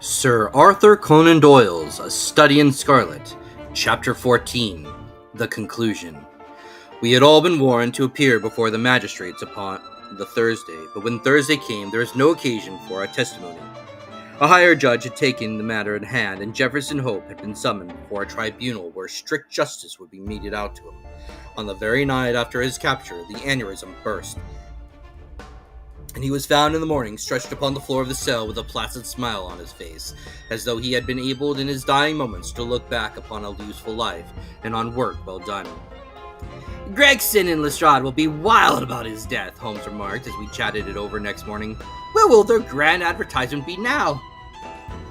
Sir Arthur Conan Doyle's A Study in Scarlet, Chapter 14, The Conclusion. We had all been warned to appear before the magistrates upon the Thursday, but when Thursday came, there was no occasion for our testimony. A higher judge had taken the matter in hand, and Jefferson Hope had been summoned before a tribunal where strict justice would be meted out to him. On the very night after his capture, the aneurysm burst, and he was found in the morning stretched upon the floor of the cell with a placid smile on his face, as though he had been able in his dying moments to look back upon a useful life and on work well done. "Gregson and Lestrade will be wild about his death," Holmes remarked as we chatted it over next morning. "Where will their grand advertisement be now?"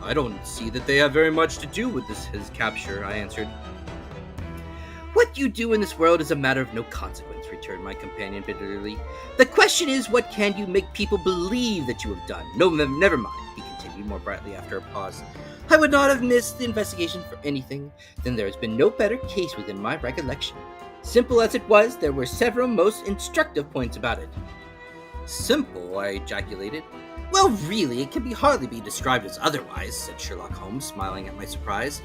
"I don't see that they have very much to do with his capture," I answered. "What you do in this world is a matter of no consequence," returned my companion bitterly. "The question is, what can you make people believe that you have done? No, never mind," he continued more brightly after a pause. "I would not have missed the investigation for anything. Then there has been no better case within my recollection. Simple as it was, there were several most instructive points about it." "Simple?" I ejaculated. "Well, really, it can hardly be described as otherwise," said Sherlock Holmes, smiling at my surprise.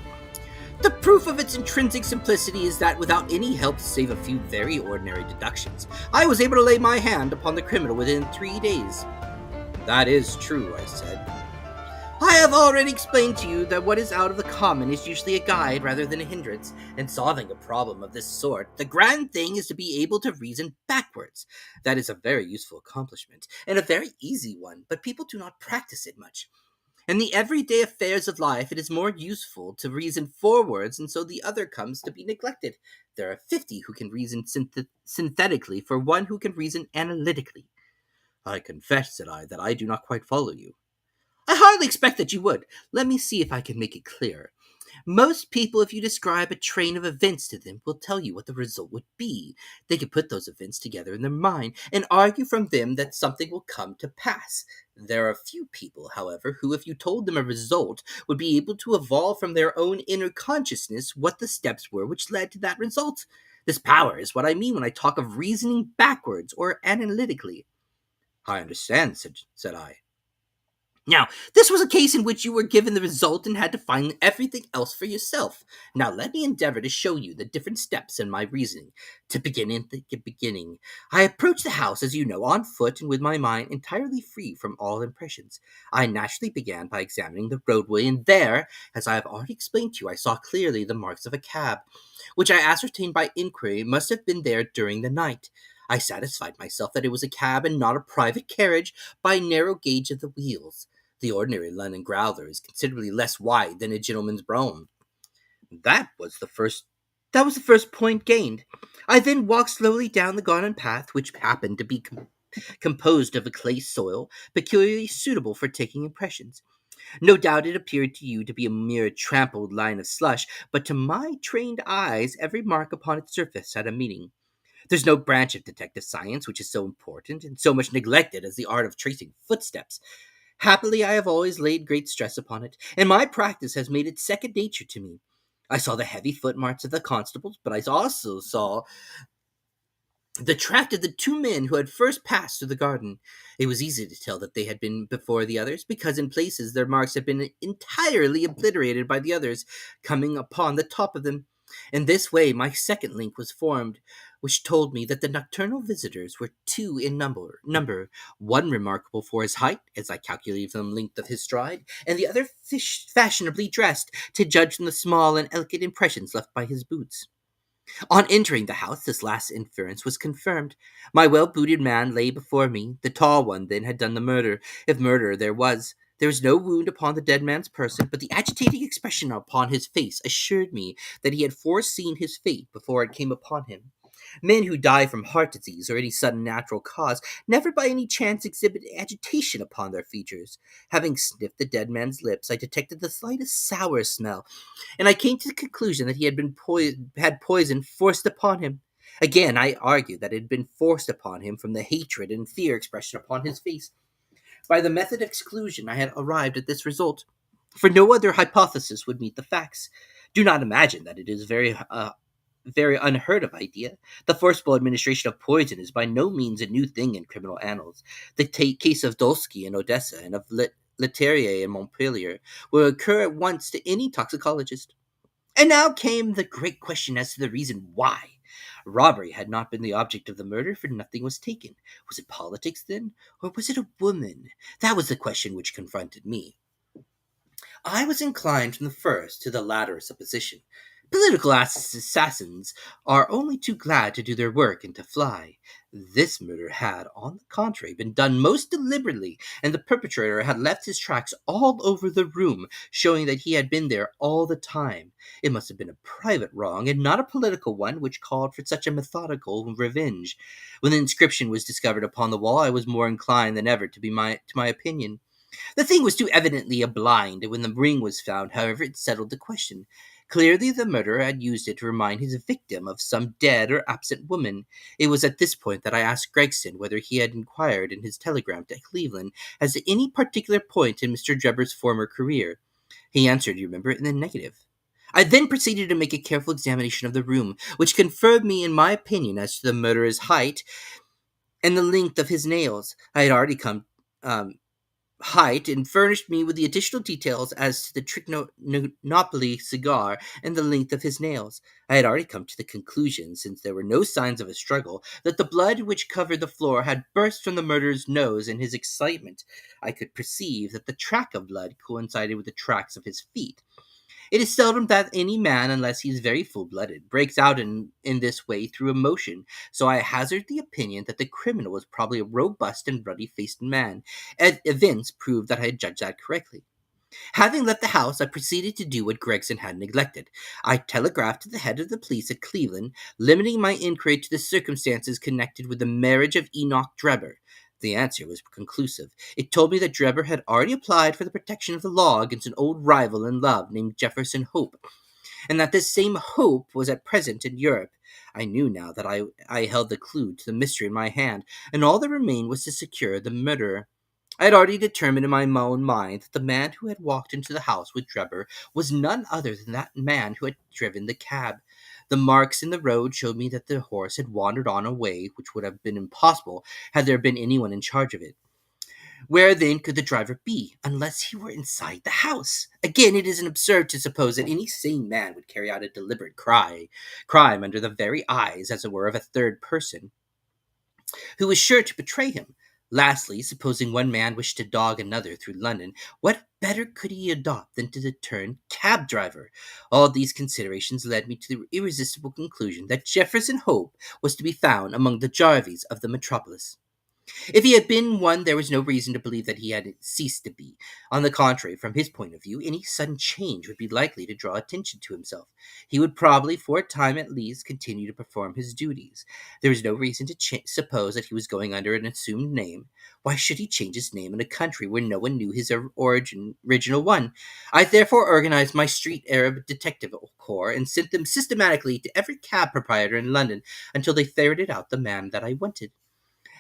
"The proof of its intrinsic simplicity is that without any help save a few very ordinary deductions, I was able to lay my hand upon the criminal within 3 days." "That is true," I said. "I have already explained to you that what is out of the common is usually a guide rather than a hindrance. In solving a problem of this sort, the grand thing is to be able to reason backwards. That is a very useful accomplishment, and a very easy one, but people do not practice it much. In the everyday affairs of life, it is more useful to reason forwards, and so the other comes to be neglected. There are 50 who can reason synthetically for one who can reason analytically." "I confess," said I, "that I do not quite follow you." "I hardly expect that you would. Let me see if I can make it clearer. Most people, if you describe a train of events to them, will tell you what the result would be. They can put those events together in their mind and argue from them that something will come to pass. There are few people, however, who, if you told them a result, would be able to evolve from their own inner consciousness what the steps were which led to that result. This power is what I mean when I talk of reasoning backwards or analytically." "I understand," said I. "Now, this was a case in which you were given the result and had to find everything else for yourself. Now, let me endeavor to show you the different steps in my reasoning. To begin in the beginning, I approached the house, as you know, on foot and with my mind entirely free from all impressions. I naturally began by examining the roadway, and there, as I have already explained to you, I saw clearly the marks of a cab, which I ascertained by inquiry must have been there during the night. I satisfied myself that it was a cab and not a private carriage by a narrow gauge of the wheels. The ordinary London growler is considerably less wide than a gentleman's brougham. That was the first point gained. I then walked slowly down the garden path, which happened to be composed of a clay soil, peculiarly suitable for taking impressions. No doubt it appeared to you to be a mere trampled line of slush, but to my trained eyes every mark upon its surface had a meaning. There's no branch of detective science which is so important and so much neglected as the art of tracing footsteps. Happily, I have always laid great stress upon it, and my practice has made it second nature to me. I saw the heavy footmarks of the constables, but I also saw the track of the 2 men who had first passed through the garden. It was easy to tell that they had been before the others, because in places their marks had been entirely obliterated by the others coming upon the top of them. In this way my second link was formed, which told me that the nocturnal visitors were 2 in number, one remarkable for his height, as I calculated from the length of his stride, and the other fashionably dressed, to judge from the small and elegant impressions left by his boots. On entering the house, this last inference was confirmed. My well-booted man lay before me. The tall one, then, had done the murder, if murder there was. There was no wound upon the dead man's person, but the agitating expression upon his face assured me that he had foreseen his fate before it came upon him. Men who die from heart disease or any sudden natural cause never by any chance exhibit agitation upon their features. Having sniffed the dead man's lips, I detected the slightest sour smell, and I came to the conclusion that he had had poison forced upon him. Again, I argued that it had been forced upon him from the hatred and fear expression upon his face. By the method of exclusion, I had arrived at this result, for no other hypothesis would meet the facts. Do not imagine that it is very unheard of idea. The forcible administration of is by no means a new thing in criminal annals. The case of Dolsky in Odessa and of Leterrier in Montpellier will occur at once to any toxicologist. And now came the great question as to the reason why. Robbery had not been the object of the murder, for nothing was taken. Was it politics, then? Or was it a woman? That was the question which confronted me. I was inclined from the first to the latter supposition. Political assassins are only too glad to do their work and to fly. This murder had, on the contrary, been done most deliberately, and the perpetrator had left his tracks all over the room, showing that he had been there all the time. It must have been a private wrong, and not a political one, which called for such a methodical revenge. When the inscription was discovered upon the wall, I was more inclined than ever to my opinion. The thing was too evidently a blind, and when the ring was found, however, it settled the question. Clearly, the murderer had used it to remind his victim of some dead or absent woman. It was at this point that I asked Gregson whether he had inquired in his telegram to Cleveland as to any particular point in Mr. Drebber's former career. He answered, you remember, in the negative. I then proceeded to make a careful examination of the room, which confirmed me in my opinion as to the murderer's height and the length of his nails. I had already come height and furnished me with the additional details as to the Trichinopoly cigar and the length of his nails. I had already come to the conclusion, since there were no signs of a struggle, that the blood which covered the floor had burst from the murderer's nose in his excitement. I could perceive that the track of blood coincided with the tracks of his feet. It is seldom that any man, unless he is very full-blooded, breaks out in this way through emotion, so I hazard the opinion that the criminal was probably a robust and ruddy-faced man. Events proved that I had judged that correctly. Having left the house, I proceeded to do what Gregson had neglected. I telegraphed to the head of the police at Cleveland, limiting my inquiry to the circumstances connected with the marriage of Enoch Drebber. The answer was conclusive. It told me that Drebber had already applied for the protection of the law against an old rival in love named Jefferson Hope, and that this same Hope was at present in Europe. I knew now that I held the clue to the mystery in my hand, and all that remained was to secure the murderer. I had already determined in my own mind that the man who had walked into the house with Drebber was none other than that man who had driven the cab. The marks in the road showed me that the horse had wandered on a way which would have been impossible had there been anyone in charge of it. Where then could the driver be, unless he were inside the house? Again, it is absurd to suppose that any sane man would carry out a deliberate crime under the very eyes, as it were, of a third person, who was sure to betray him. Lastly, supposing one man wished to dog another through London, what better could he adopt than to turn cab driver? All these considerations led me to the irresistible conclusion that Jefferson Hope was to be found among the Jarvies of the metropolis. If he had been one, there was no reason to believe that he had ceased to be. On the contrary, from his point of view, any sudden change would be likely to draw attention to himself. He would probably, for a time at least, continue to perform his duties. There was no reason to suppose that he was going under an assumed name. Why should he change his name in a country where no one knew his original one? I therefore organized my street Arab detective corps and sent them systematically to every cab proprietor in London until they ferreted out the man that I wanted.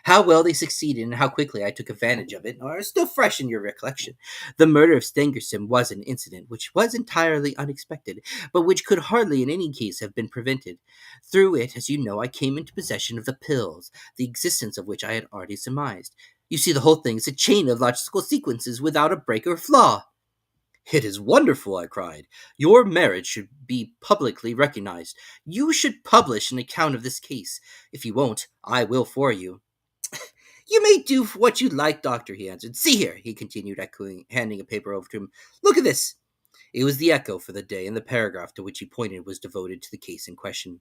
How well they succeeded and how quickly I took advantage of it are still fresh in your recollection. The murder of Stangerson was an incident which was entirely unexpected, but which could hardly in any case have been prevented. Through it, as you know, I came into possession of the pills, the existence of which I had already surmised. You see, the whole thing is a chain of logical sequences without a break or flaw. It is wonderful, I cried. Your marriage should be publicly recognized. You should publish an account of this case. If you won't, I will for you. You may do what you like, doctor, he answered. See here, he continued, echoing, handing a paper over to him. Look at this. It was the echo for the day, and the paragraph to which he pointed was devoted to the case in question.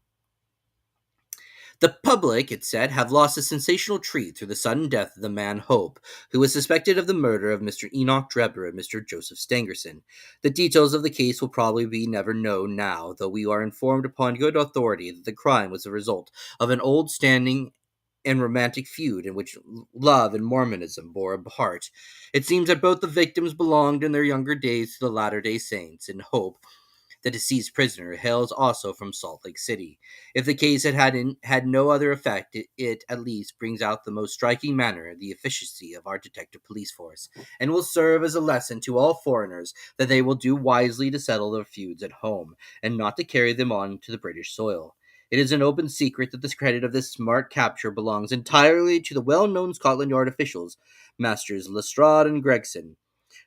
The public, it said, have lost a sensational treat through the sudden death of the man Hope, who was suspected of the murder of Mr. Enoch Drebber and Mr. Joseph Stangerson. The details of the case will probably be never known now, though we are informed upon good authority that the crime was the result of an old standing and romantic feud in which love and Mormonism bore a part. It seems that both the victims belonged in their younger days to the Latter-day Saints, and Hope, the deceased prisoner, hails also from Salt Lake City. If the case had no other effect, it at least brings out the most striking manner the efficiency of our detective police force, and will serve as a lesson to all foreigners that they will do wisely to settle their feuds at home, and not to carry them on to the British soil. It is an open secret that the credit of this smart capture belongs entirely to the well-known Scotland Yard officials, Masters Lestrade and Gregson.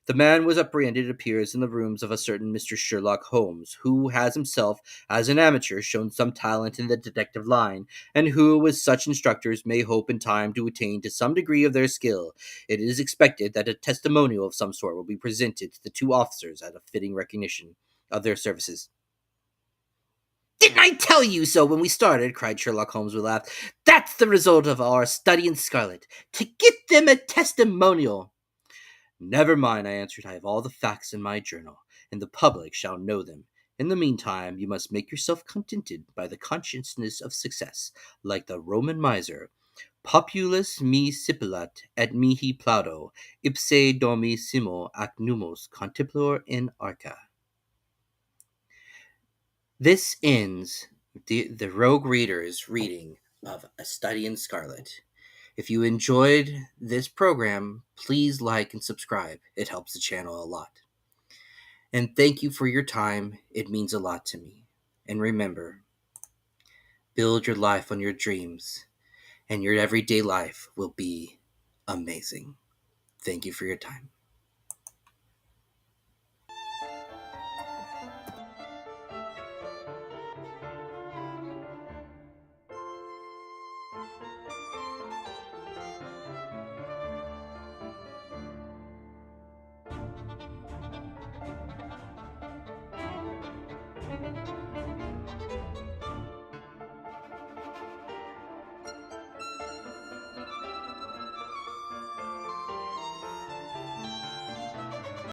The man was apprehended, it appears, in the rooms of a certain Mr. Sherlock Holmes, who has himself, as an amateur, shown some talent in the detective line, and who, with such instructors, may hope in time to attain to some degree of their skill. It is expected that a testimonial of some sort will be presented to the two officers as a fitting recognition of their services. "Didn't I tell you so when we started?" cried Sherlock Holmes with a laugh. "That's the result of our study in Scarlet. To get them a testimonial." "Never mind," I answered. "I have all the facts in my journal, and the public shall know them. In the meantime, you must make yourself contented by the consciousness of success, like the Roman miser. Populus me sipilat et mihi plaudo, ipse dormissimo ac numos contemplor in arca." This ends the Rogue Reader's reading of A Study in Scarlet. If you enjoyed this program, please like and subscribe. It helps the channel a lot. And thank you for your time. It means a lot to me. And remember, build your life on your dreams, and your everyday life will be amazing. Thank you for your time.